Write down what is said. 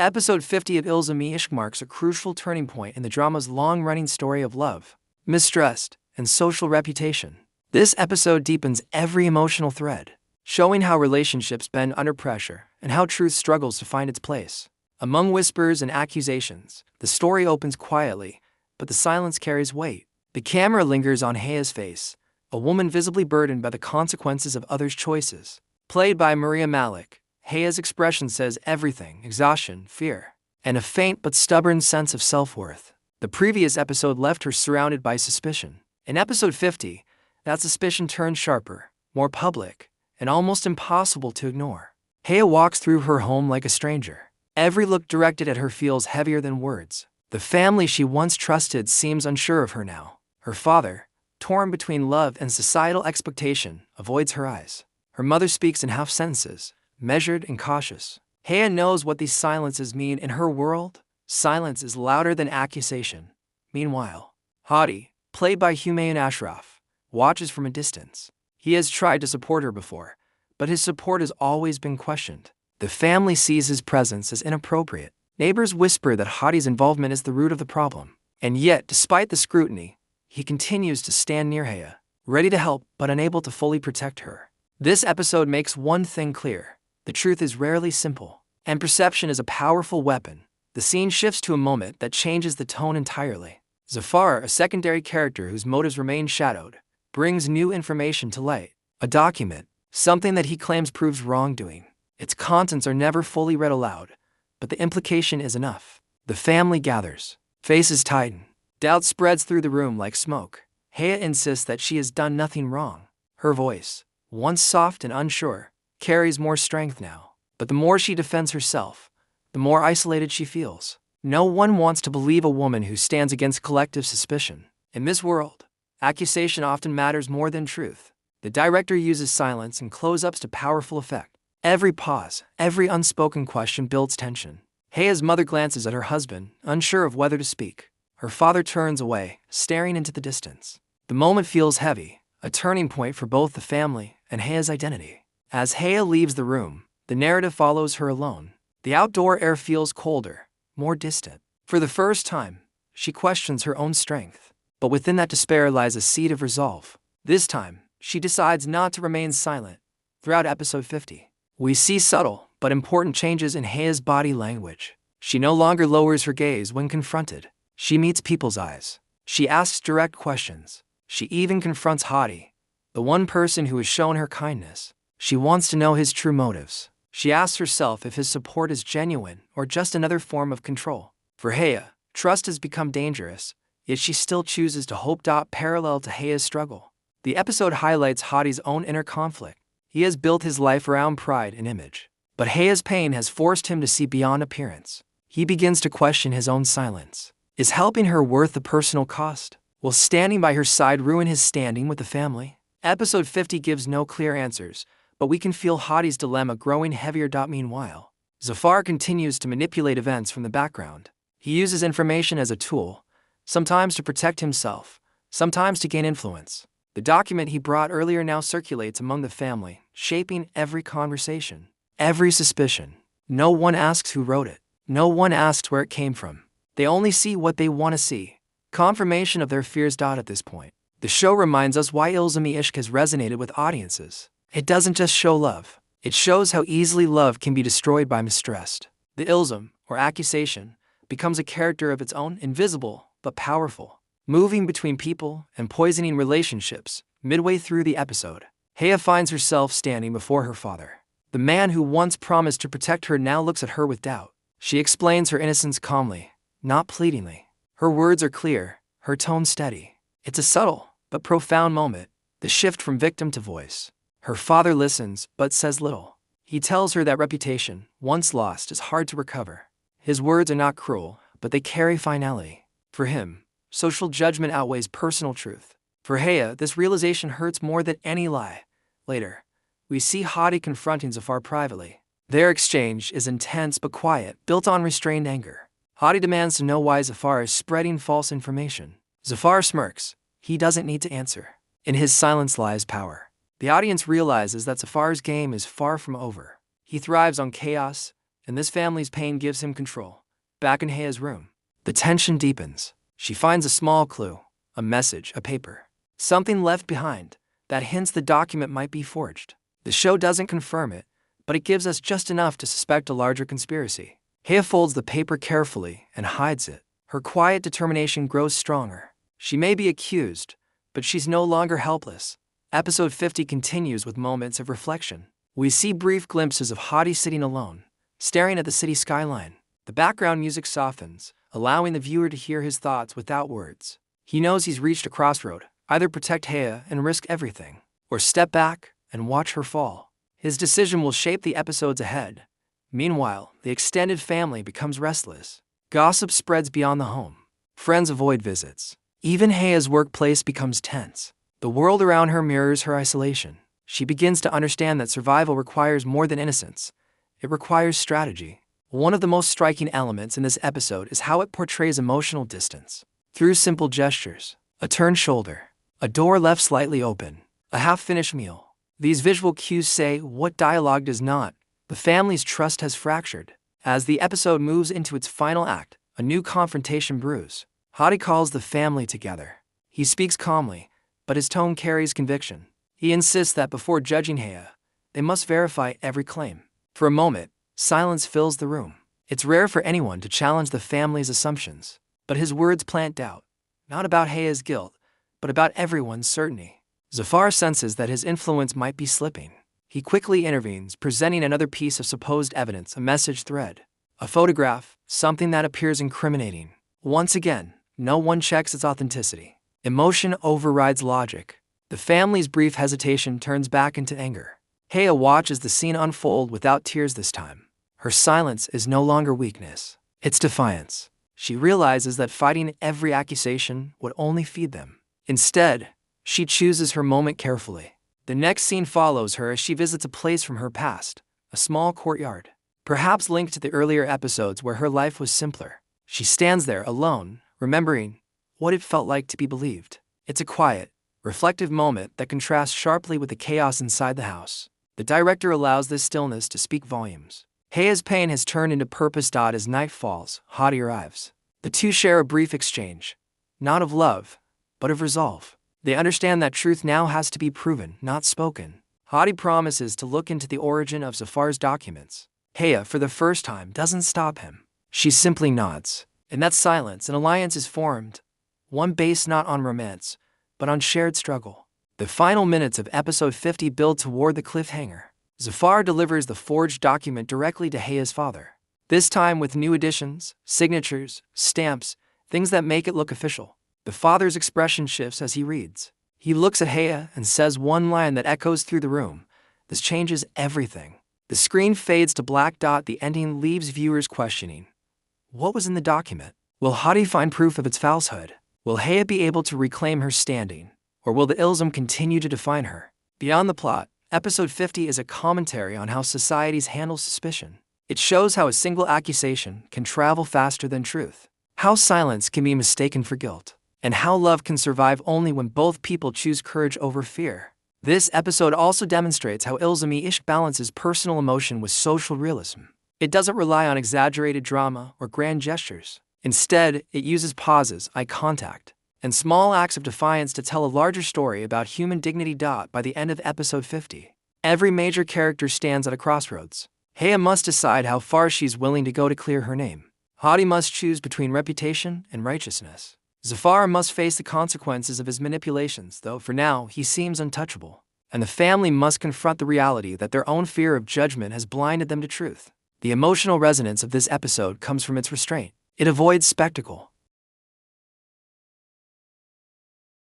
Episode 50 of Ilzam Ishq marks a crucial turning point in the drama's long-running story of love, mistrust, and social reputation. This episode deepens every emotional thread, showing how relationships bend under pressure and how truth struggles to find its place. Among whispers and accusations, the story opens quietly, but the silence carries weight. The camera lingers on Haya's face, a woman visibly burdened by the consequences of others' choices. Played by Malik, Haya's expression says everything: exhaustion, fear, and a faint but stubborn sense of self-worth. The previous episode left her surrounded by suspicion. In episode 50, that suspicion turned sharper, more public, and almost impossible to ignore. Haya walks through her home like a stranger. Every look directed at her feels heavier than words. The family she once trusted seems unsure of her now. Her father, torn between love and societal expectation, avoids her eyes. Her mother speaks in half sentences, measured and cautious. Haya knows what these silences mean in her world. Silence is louder than accusation. Meanwhile, Hottie, played by Humayoun Ashraf, watches from a distance. He has tried to support her before, but his support has always been questioned. The family sees his presence as inappropriate. Neighbors whisper that Hottie's involvement is the root of the problem. And yet, despite the scrutiny, he continues to stand near Haya, ready to help but unable to fully protect her. This episode makes one thing clear: the truth is rarely simple, and perception is a powerful weapon. The scene shifts to a moment that changes the tone entirely. Zafar, a secondary character whose motives remain shadowed, brings new information to light. A document, something that he claims proves wrongdoing. Its contents are never fully read aloud, but the implication is enough. The family gathers. Faces tighten. Doubt spreads through the room like smoke. Haya insists that she has done nothing wrong. Her voice, once soft and unsure, carries more strength now. But the more she defends herself, the more isolated she feels. No one wants to believe a woman who stands against collective suspicion. In this world, accusation often matters more than truth. The director uses silence and close-ups to powerful effect. Every pause, every unspoken question builds tension. Haya's mother glances at her husband, unsure of whether to speak. Her father turns away, staring into the distance. The moment feels heavy, a turning point for both the family and Haya's identity. As Haya leaves the room, the narrative follows her alone. The outdoor air feels colder, more distant. For the first time, she questions her own strength. But within that despair lies a seed of resolve. This time, she decides not to remain silent. Throughout episode 50, we see subtle but important changes in Haya's body language. She no longer lowers her gaze when confronted. She meets people's eyes. She asks direct questions. She even confronts Hottie, the one person who has shown her kindness. She wants to know his true motives. She asks herself if his support is genuine or just another form of control. For Haya, trust has become dangerous, yet she still chooses to hope. Parallel to Haya's struggle, the episode highlights Hottie's own inner conflict. He has built his life around pride and image, but Haya's pain has forced him to see beyond appearance. He begins to question his own silence. Is helping her worth the personal cost? Will standing by her side ruin his standing with the family? Episode 50 gives no clear answers, but we can feel Hottie's dilemma growing heavier. Meanwhile, Zafar continues to manipulate events from the background. He uses information as a tool, sometimes to protect himself, sometimes to gain influence. The document he brought earlier now circulates among the family, shaping every conversation, every suspicion. No one asks who wrote it. No one asks where it came from. They only see what they want to see. Confirmation of their fears. At this point, the show reminds us why Ilzam Ishq has resonated with audiences. It doesn't just show love. It shows how easily love can be destroyed by mistrust. The Ilzam, or accusation, becomes a character of its own, invisible but powerful, moving between people and poisoning relationships. Midway through the episode, Haya finds herself standing before her father. The man who once promised to protect her now looks at her with doubt. She explains her innocence calmly, not pleadingly. Her words are clear, her tone steady. It's a subtle but profound moment, the shift from victim to voice. Her father listens but says little. He tells her that reputation, once lost, is hard to recover. His words are not cruel, but they carry finality. For him, social judgment outweighs personal truth. For Haya, this realization hurts more than any lie. Later, we see Hottie confronting Zafar privately. Their exchange is intense but quiet, built on restrained anger. Hottie demands to know why Zafar is spreading false information. Zafar smirks. He doesn't need to answer. In his silence lies power. The audience realizes that Zafar's game is far from over. He thrives on chaos, and this family's pain gives him control. Back in Hea's room, the tension deepens. She finds a small clue, a message, a paper. Something left behind that hints the document might be forged. The show doesn't confirm it, but it gives us just enough to suspect a larger conspiracy. Hea folds the paper carefully and hides it. Her quiet determination grows stronger. She may be accused, but she's no longer helpless. Episode 50 continues with moments of reflection. We see brief glimpses of Hottie sitting alone, staring at the city skyline. The background music softens, allowing the viewer to hear his thoughts without words. He knows he's reached a crossroad: either protect Hea and risk everything, or step back and watch her fall. His decision will shape the episodes ahead. Meanwhile, the extended family becomes restless. Gossip spreads beyond the home. Friends avoid visits. Even Hea's workplace becomes tense. The world around her mirrors her isolation. She begins to understand that survival requires more than innocence. It requires strategy. One of the most striking elements in this episode is how it portrays emotional distance. Through simple gestures, a turned shoulder, a door left slightly open, a half-finished meal. These visual cues say what dialogue does not. The family's trust has fractured. As the episode moves into its final act, a new confrontation brews. Hottie calls the family together. He speaks calmly, but his tone carries conviction. He insists that before judging Hea, they must verify every claim. For a moment, silence fills the room. It's rare for anyone to challenge the family's assumptions, but his words plant doubt, not about Hea's guilt, but about everyone's certainty. Zafar senses that his influence might be slipping. He quickly intervenes, presenting another piece of supposed evidence, a message thread, a photograph, something that appears incriminating. Once again, no one checks its authenticity. Emotion overrides logic. The family's brief hesitation turns back into anger. Hea watches the scene unfold without tears this time. Her silence is no longer weakness. It's defiance. She realizes that fighting every accusation would only feed them. Instead, she chooses her moment carefully. The next scene follows her as she visits a place from her past, a small courtyard, perhaps linked to the earlier episodes where her life was simpler. She stands there alone, remembering what it felt like to be believed. It's a quiet, reflective moment that contrasts sharply with the chaos inside the house. The director allows this stillness to speak volumes. Hea's pain has turned into purpose. As night falls, Hottie arrives. The two share a brief exchange, not of love, but of resolve. They understand that truth now has to be proven, not spoken. Hottie promises to look into the origin of Zafar's documents. Hea, for the first time, doesn't stop him. She simply nods. In that silence, an alliance is formed, one based not on romance, but on shared struggle. The final minutes of episode 50 build toward the cliffhanger. Zafar delivers the forged document directly to Hea's father. This time with new additions, signatures, stamps, things that make it look official. The father's expression shifts as he reads. He looks at Hea and says one line that echoes through the room. This changes everything. The screen fades to black. The ending leaves viewers questioning. What was in the document? Will Hottie find proof of its falsehood? Will Hea be able to reclaim her standing? Or will the Ilzam continue to define her? Beyond the plot, episode 50 is a commentary on how societies handle suspicion. It shows how a single accusation can travel faster than truth, how silence can be mistaken for guilt, and how love can survive only when both people choose courage over fear. This episode also demonstrates how Ilzam Ishq balances personal emotion with social realism. It doesn't rely on exaggerated drama or grand gestures. Instead, it uses pauses, eye contact, and small acts of defiance to tell a larger story about human dignity. By the end of episode 50, every major character stands at a crossroads. Hea must decide how far she's willing to go to clear her name. Hottie must choose between reputation and righteousness. Zafar must face the consequences of his manipulations, though for now he seems untouchable. And the family must confront the reality that their own fear of judgment has blinded them to truth. The emotional resonance of this episode comes from its restraint. It avoids spectacle.